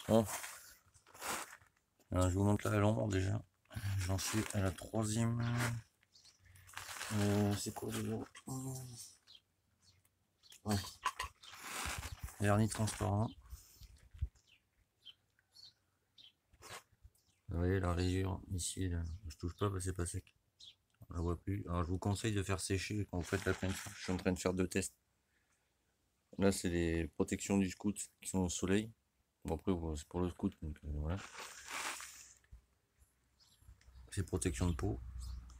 Bon, alors, je vous montre la l'ombre déjà. J'en suis à la troisième. C'est quoi déjà? Ouais. Vernis transparent. Vous voyez la rayure ici, là. Je touche pas parce que c'est pas sec. On la voit plus. Alors je vous conseille de faire sécher quand vous faites la peinture. Je suis en train de faire 2 tests. Là c'est les protections du scout qui sont au soleil. Bon après c'est pour le scout donc voilà. C'est protection de peau.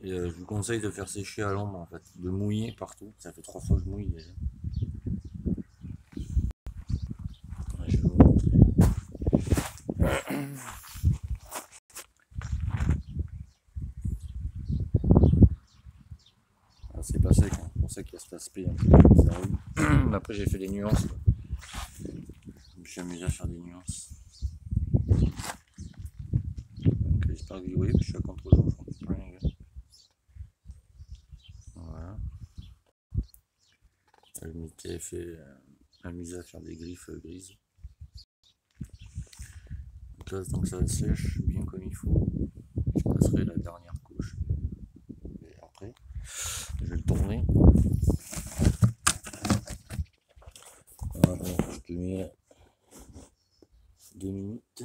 Et je vous conseille de faire sécher à l'ombre en fait. De mouiller partout. Ça fait 3 fois que je mouille déjà. Ouais, je vais vous montrer. Ah, c'est pas sec, hein. C'est pour ça qu'il y a cet aspect un peu bizarre. Après j'ai fait des nuances. Je me suis amusé à faire des nuances. Donc j'espère que vous voyez, je suis à contre-jour. Voilà. Je m'étais fait amuser à faire des griffes grises. Donc là, tant que ça sèche bien comme il faut, je passerai la dernière couche. Et après, je vais le tourner. Voilà, je te mets 2 minutes.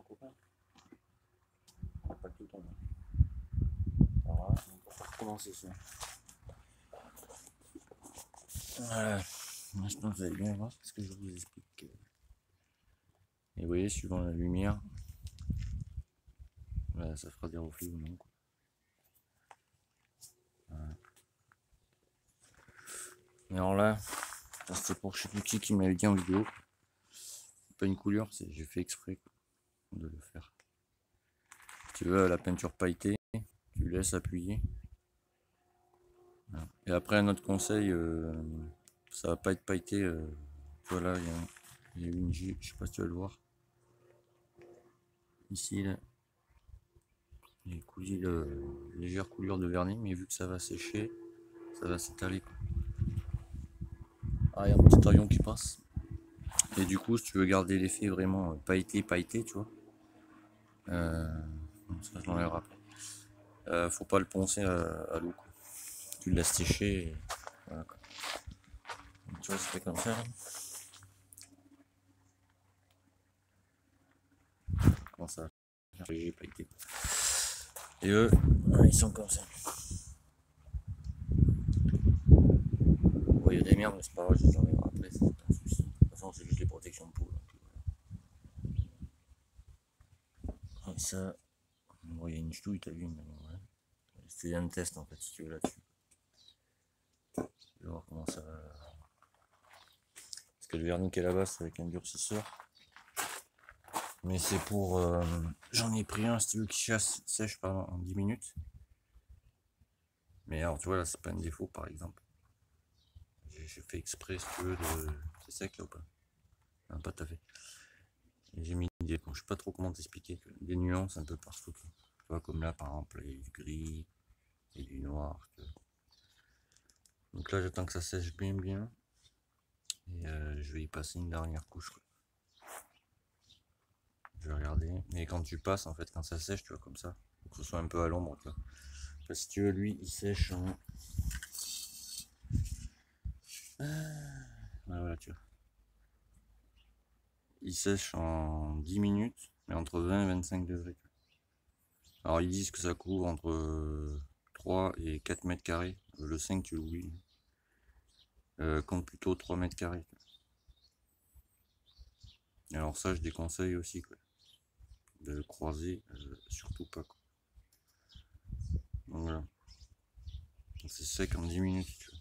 Copain. On va pas tout tourner. Alors là, on va recommencer ça. Voilà. Maintenant, vous allez bien voir ce que je vous explique. Et vous voyez, suivant la lumière, là, ça fera des reflets ou non. Voilà. Et alors là, c'était pour je sais plus qui m'avait dit en vidéo. Pas une couleur, j'ai fait exprès de le faire. Si tu veux la peinture pailletée, tu laisses appuyer. Voilà. Et après un autre conseil, ça va pas être pailleté. Voilà, il y a une J, je sais pas si tu vas le voir. Ici, là, j'ai cousu légère coulure de vernis, mais vu que ça va sécher, ça va s'étaler. Ah, il y a un petit rayon qui passe. Et du coup, si tu veux garder l'effet vraiment pailleté, tu vois, ça je l'enlèverai après. Faut pas le poncer à l'eau. Tu le laisses sécher. Et voilà, quoi. Donc, tu vois, ça fait comme ça. Comment ça j'ai pailleté. Et eux, ils sont comme ça. Bon, il y a des merdes, mais c'est pas grave, je les enlèverai après, c'est pas un souci. De toute façon, c'est juste les protections de peau. Et ça, bon, il y a une ch'touille, t'as vu, mais bon, ouais. C'est un test en fait, si tu veux là-dessus. Je vais voir comment ça va. Parce que le vernis qui est là-bas, c'est avec un durcisseur. Mais c'est pour. J'en ai pris un, si tu veux, qui sèche en 10 minutes. Mais alors, tu vois, là, c'est pas un défaut, par exemple. J'ai fait exprès, si tu veux, de. C'est sec là ou pas? Non, pas tout à fait. Et j'ai mis des. Je sais pas trop comment t'expliquer, des nuances un peu partout. Tu vois, comme là, par exemple, il y a du gris et du noir. Donc là, j'attends que ça sèche bien. Et je vais y passer une dernière couche, quoi. Je vais regarder. Et quand tu passes, en fait, quand ça sèche, tu vois, comme ça, faut que ce soit un peu à l'ombre, tu vois. Parce que tu veux, lui, il sèche en. Voilà, tu vois. Il sèche en 10 minutes, mais entre 20 et 25 degrés. Alors, ils disent que ça couvre entre 3 et 4 mètres carrés. Le 5, tu l'oublies. Compte plutôt 3 mètres carrés. Et alors, ça, je déconseille aussi, quoi. De le croiser, surtout pas, quoi. Donc, voilà. C'est sec en 10 minutes, tu vois.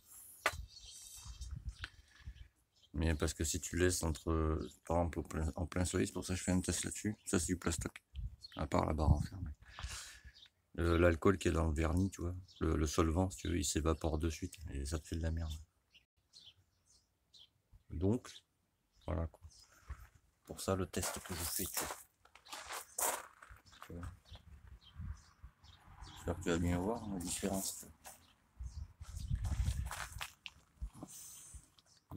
Mais parce que si tu laisses entre, par exemple, en plein soleil, c'est pour ça que je fais un test là-dessus. Ça, c'est du plastoc. À part la barre enfermée. L'alcool qui est dans le vernis, tu vois, le solvant, si tu veux, il s'évapore de suite et ça te fait de la merde. Donc, voilà quoi. Pour ça, le test que je fais, tu vois. J'espère que tu vas bien voir la différence.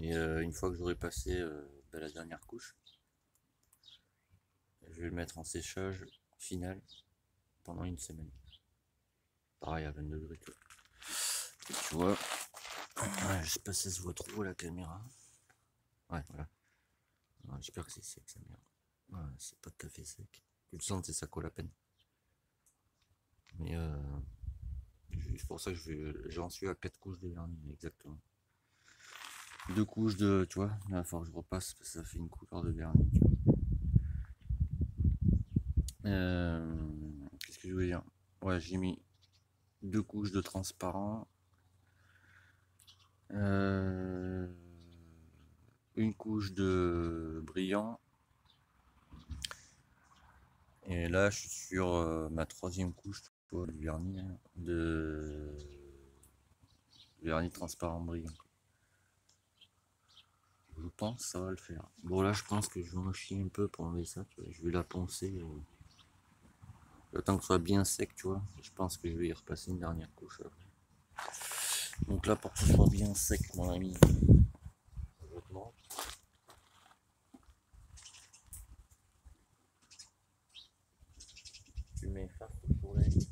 Et une fois que j'aurai passé la dernière couche, je vais le mettre en séchage final pendant une semaine. Pareil à 22 degrés. Et tu vois, ouais, je sais pas si ça se voit trop à la caméra. Ouais, voilà. J'espère que c'est sec sa merde. Ouais, c'est pas tout à fait sec. Tu le sens, ça colle à peine. Mais c'est pour ça que j'en suis à 4 couches de vernis, exactement. 2 couches de, tu vois, là il faut que je repasse parce que ça fait une couleur de vernis. Qu'est-ce que je voulais dire? Ouais, j'ai mis 2 couches de transparent. Une couche de brillant. Et là, je suis sur ma 3e couche de vernis, hein, de vernis transparent brillant. Je pense que ça va le faire. Bon, là, je pense que je vais en chier un peu pour enlever ça. Tu vois. Je vais la poncer. Le temps que ce soit bien sec, tu vois. Je pense que je vais y repasser une dernière couche après. Donc là, pour que ce soit bien sec, mon ami, tu mets face au soleil.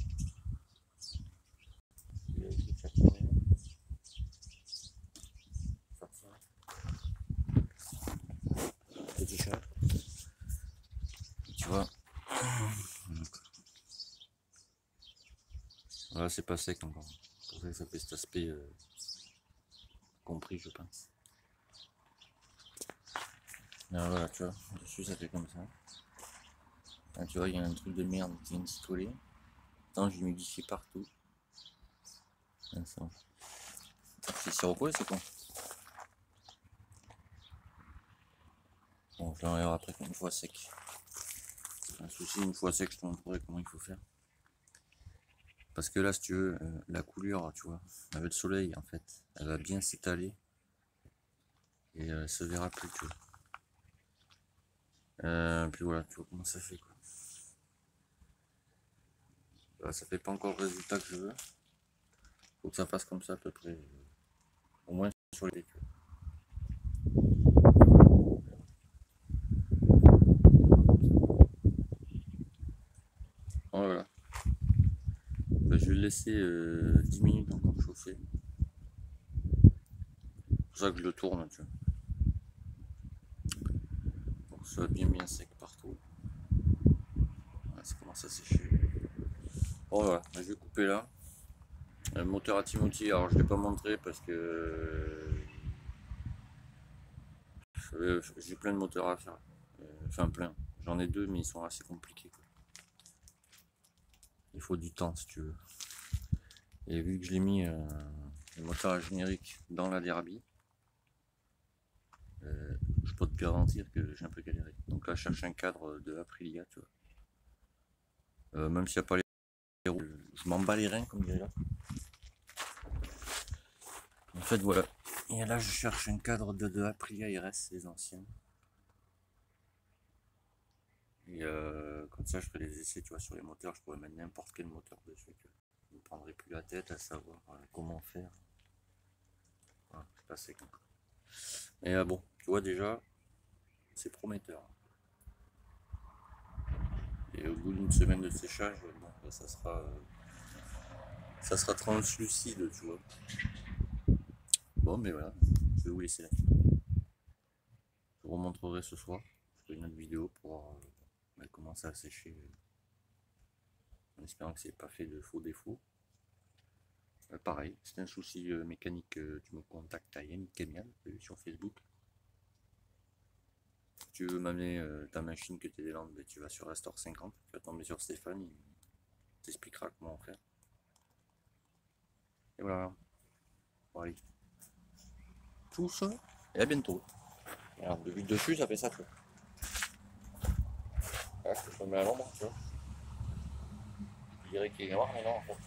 Petit chat. Tu vois. Voilà, c'est pas sec encore. C'est pour ça que ça fait cet aspect compris, je pense. Là, voilà, tu vois, dessus ça fait comme ça. Là, tu vois, il y a un truc de merde qui vient de s'y coller. Attends, j'humidifie partout. C'est sirop, c'est con. Bon, je l'enlève après une fois sec. C'est un souci, une fois sec, je te montrerai comment il faut faire. Parce que là, si tu veux, la coulure, tu vois, avec le soleil, en fait, elle va bien s'étaler. Et elle se verra plus, tu vois. Puis voilà, tu vois comment ça fait, quoi. Là, ça fait pas encore le résultat que je veux. Faut que ça fasse comme ça à peu près. Au moins sur les véhicules. Voilà. Ben, je vais le laisser 10 minutes encore chauffer. C'est pour ça que je le tourne, tu vois. Pour que ce soit bien sec partout. Voilà, ça commence à sécher. Bon voilà, ben, je vais couper là. Le moteur à Timothy, alors je ne l'ai pas montré parce que j'ai plein de moteurs à faire. Enfin plein. J'en ai 2 mais ils sont assez compliqués, quoi. Il faut du temps si tu veux. Et vu que je l'ai mis le moteur à générique dans la Derby, je peux te garantir que j'ai un peu galéré. Donc là je cherche un cadre de Aprilia, tu vois. Même s'il n'y a pas les roues, je m'en bats les reins comme dirait là. En fait voilà. Et là je cherche un cadre de Aprilia RS, les anciennes. Et comme ça je ferai les essais, tu vois, sur les moteurs, je pourrais mettre n'importe quel moteur dessus. Je ne me prendrai plus la tête à savoir comment faire. Voilà, c'est pas sec encore. Et bon, tu vois déjà, c'est prometteur. Et au bout d'une semaine de séchage, bon, là, ça sera translucide, tu vois. Bon, mais voilà, je vais vous laisser là. Je vous remontrerai ce soir. Je ferai une autre vidéo pour commencer à sécher. En espérant que c'est pas fait de faux défauts. Pareil, c'est un souci mécanique, tu me contactes à Yannick Kemian sur Facebook. Si tu veux m'amener ta machine que tu es des Landes, tu vas sur Restore 50, tu vas tomber sur Stéphane, il t'expliquera comment faire. Et voilà. Bon, allez. Tout ça, et à bientôt. Alors, de vue dessus, ça fait ça, tu vois. Là, je me mets à l'ombre, tu vois. Je dirais qu'il est noir, mais non, en fait.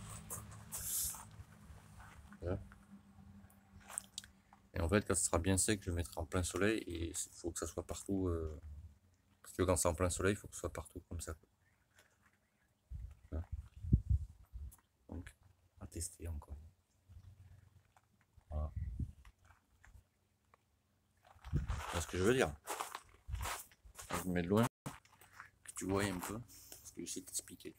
Voilà. Et en fait, quand ce sera bien sec, je le mettrai en plein soleil et il faut que ça soit partout. Parce que quand c'est en plein soleil, il faut que ce soit partout comme ça. Voilà. Donc, à tester encore. Voilà. ce que je veux dire. Je me mets de loin, que tu vois un peu, parce que je sais t'expliquer.